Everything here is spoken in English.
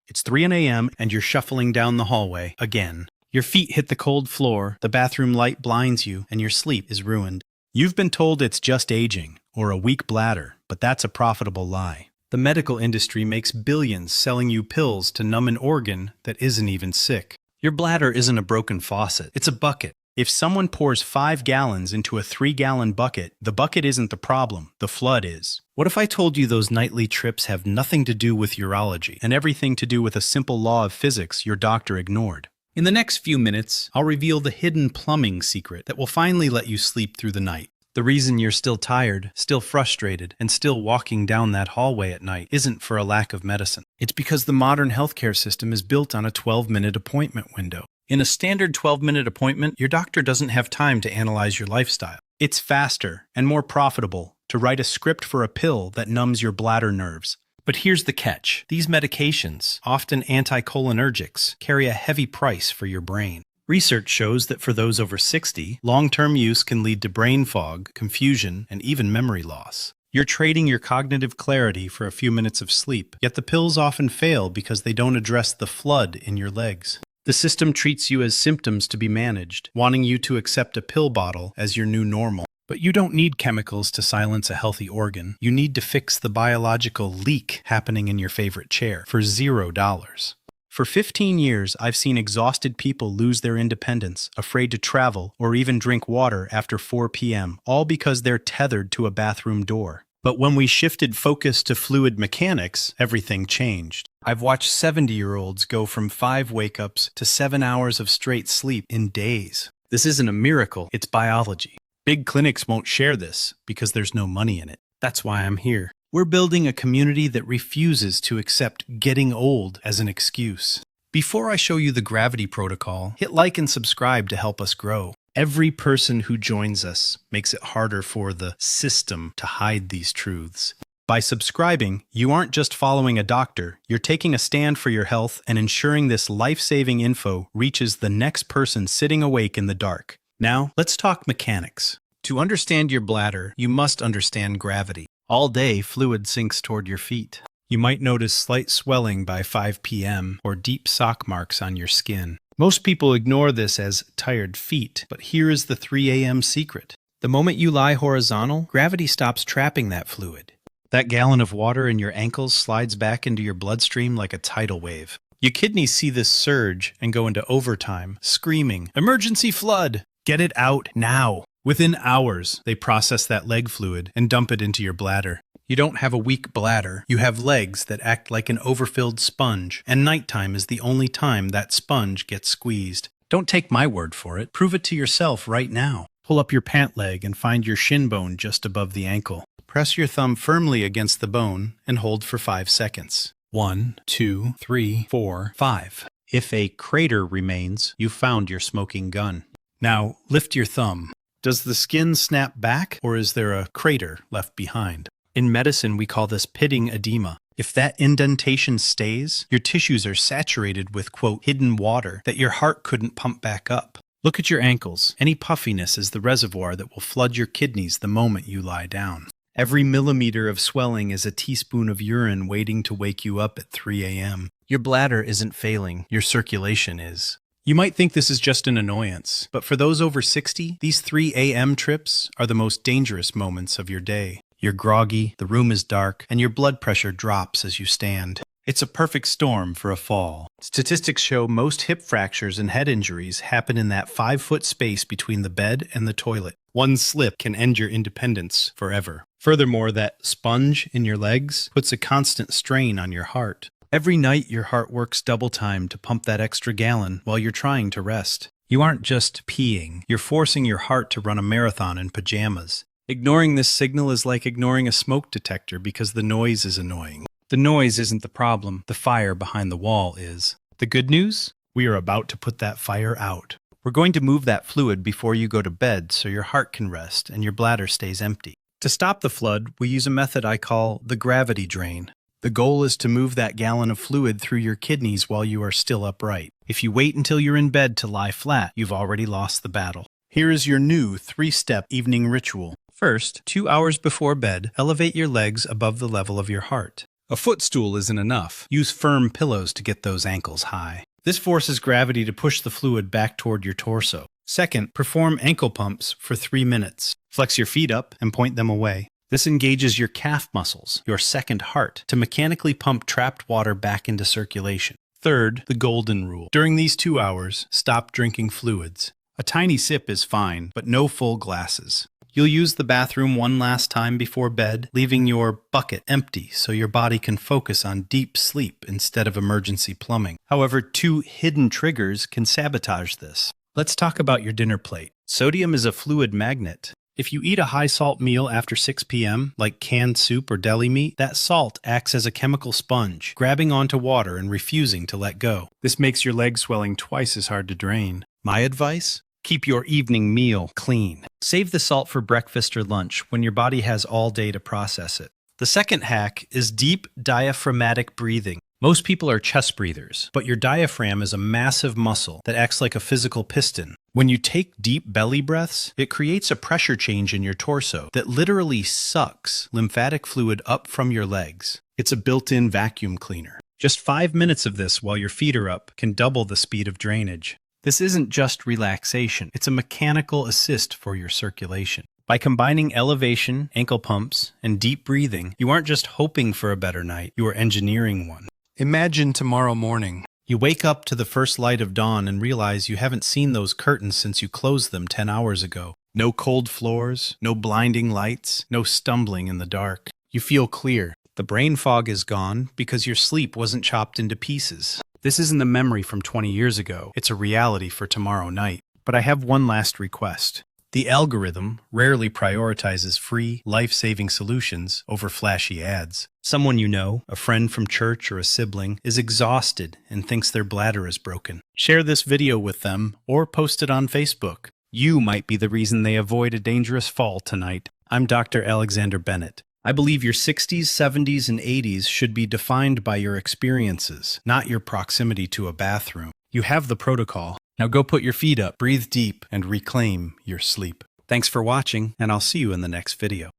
It's 3 a.m. and you're shuffling down the hallway again. Your feet hit the cold floor, the bathroom light blinds you, and your sleep is ruined. You've been told it's just aging, or a weak bladder, but that's a profitable lie. The medical industry makes billions selling you pills to numb an organ that isn't even sick. Your bladder isn't a broken faucet, it's a bucket. If someone pours 5 gallons into a 3-gallon bucket, the bucket isn't the problem, the flood is. What if I told you those nightly trips have nothing to do with urology and everything to do with a simple law of physics your doctor ignored? In the next few minutes, I'll reveal the hidden plumbing secret that will finally let you sleep through the night. The reason you're still tired, still frustrated, and still walking down that hallway at night isn't for a lack of medicine. It's because the modern healthcare system is built on a 12-minute appointment window. In a standard 12-minute appointment, your doctor doesn't have time to analyze your lifestyle. It's faster and more profitable to write a script for a pill that numbs your bladder nerves. But here's the catch. These medications, often anticholinergics, carry a heavy price for your brain. Research shows that for those over 60, long-term use can lead to brain fog, confusion, and even memory loss. You're trading your cognitive clarity for a few minutes of sleep, yet the pills often fail because they don't address the flood in your legs. The system treats you as symptoms to be managed, wanting you to accept a pill bottle as your new normal. But you don't need chemicals to silence a healthy organ. You need to fix the biological leak happening in your favorite chair for $0. For 15 years, I've seen exhausted people lose their independence, afraid to travel, or even drink water after 4 p.m., all because they're tethered to a bathroom door. But when we shifted focus to fluid mechanics, everything changed. I've watched 70-year-olds go from 5 wake-ups to 7 hours of straight sleep in days. This isn't a miracle, it's biology. Big clinics won't share this because there's no money in it. That's why I'm here. We're building a community that refuses to accept getting old as an excuse. Before I show you the gravity protocol, hit like and subscribe to help us grow. Every person who joins us makes it harder for the system to hide these truths. By subscribing, you aren't just following a doctor, you're taking a stand for your health and ensuring this life-saving info reaches the next person sitting awake in the dark. Now, let's talk mechanics. To understand your bladder, you must understand gravity. All day, fluid sinks toward your feet. You might notice slight swelling by 5 p.m. or deep sock marks on your skin. Most people ignore this as tired feet, but here is the 3 a.m. secret. The moment you lie horizontal, gravity stops trapping that fluid. That gallon of water in your ankles slides back into your bloodstream like a tidal wave. Your kidneys see this surge and go into overtime, screaming, "Emergency flood! Get it out now!" Within hours, they process that leg fluid and dump it into your bladder. You don't have a weak bladder, you have legs that act like an overfilled sponge, and nighttime is the only time that sponge gets squeezed. Don't take my word for it, prove it to yourself right now. Pull up your pant leg and find your shin bone just above the ankle. Press your thumb firmly against the bone and hold for 5 seconds. 1, 2, 3, 4, 5. If a crater remains, you've found your smoking gun. Now, lift your thumb. Does the skin snap back, or is there a crater left behind? In medicine, we call this pitting edema. If that indentation stays, your tissues are saturated with, quote, hidden water that your heart couldn't pump back up. Look at your ankles. Any puffiness is the reservoir that will flood your kidneys the moment you lie down. Every millimeter of swelling is a teaspoon of urine waiting to wake you up at 3 a.m. Your bladder isn't failing, your circulation is. You might think this is just an annoyance, but for those over 60, these 3 a.m. trips are the most dangerous moments of your day. You're groggy, the room is dark, and your blood pressure drops as you stand. It's a perfect storm for a fall. Statistics show most hip fractures and head injuries happen in that 5-foot space between the bed and the toilet. One slip can end your independence forever. Furthermore, that sponge in your legs puts a constant strain on your heart. Every night, your heart works double time to pump that extra gallon while you're trying to rest. You aren't just peeing, you're forcing your heart to run a marathon in pajamas. Ignoring this signal is like ignoring a smoke detector because the noise is annoying. The noise isn't the problem, the fire behind the wall is. The good news? We are about to put that fire out. We're going to move that fluid before you go to bed so your heart can rest and your bladder stays empty. To stop the flood, we use a method I call the gravity drain. The goal is to move that gallon of fluid through your kidneys while you are still upright. If you wait until you're in bed to lie flat, you've already lost the battle. Here is your new 3-step evening ritual. First, 2 hours before bed, elevate your legs above the level of your heart. A footstool isn't enough. Use firm pillows to get those ankles high. This forces gravity to push the fluid back toward your torso. Second, perform ankle pumps for 3 minutes. Flex your feet up and point them away. This engages your calf muscles, your second heart, to mechanically pump trapped water back into circulation. Third, the golden rule. During these 2 hours, stop drinking fluids. A tiny sip is fine, but no full glasses. You'll use the bathroom one last time before bed, leaving your bucket empty so your body can focus on deep sleep instead of emergency plumbing. However, 2 hidden triggers can sabotage this. Let's talk about your dinner plate. Sodium is a fluid magnet. If you eat a high-salt meal after 6 p.m., like canned soup or deli meat, that salt acts as a chemical sponge, grabbing onto water and refusing to let go. This makes your leg swelling twice as hard to drain. My advice? Keep your evening meal clean. Save the salt for breakfast or lunch when your body has all day to process it. The second hack is deep diaphragmatic breathing. Most people are chest breathers, but your diaphragm is a massive muscle that acts like a physical piston. When you take deep belly breaths, it creates a pressure change in your torso that literally sucks lymphatic fluid up from your legs. It's a built-in vacuum cleaner. Just 5 minutes of this while your feet are up can double the speed of drainage. This isn't just relaxation, it's a mechanical assist for your circulation. By combining elevation, ankle pumps, and deep breathing, you aren't just hoping for a better night, you are engineering one. Imagine tomorrow morning. You wake up to the first light of dawn and realize you haven't seen those curtains since you closed them 10 hours ago. No cold floors, no blinding lights, no stumbling in the dark. You feel clear. The brain fog is gone because your sleep wasn't chopped into pieces. This isn't a memory from 20 years ago. It's a reality for tomorrow night. But I have one last request. The algorithm rarely prioritizes free, life-saving solutions over flashy ads. Someone you know, a friend from church or a sibling, is exhausted and thinks their bladder is broken. Share this video with them or post it on Facebook. You might be the reason they avoid a dangerous fall tonight. I'm Dr. Alexander Bennett. I believe your 60s, 70s, and 80s should be defined by your experiences, not your proximity to a bathroom. You have the protocol. Now go put your feet up, breathe deep, and reclaim your sleep. Thanks for watching, and I'll see you in the next video.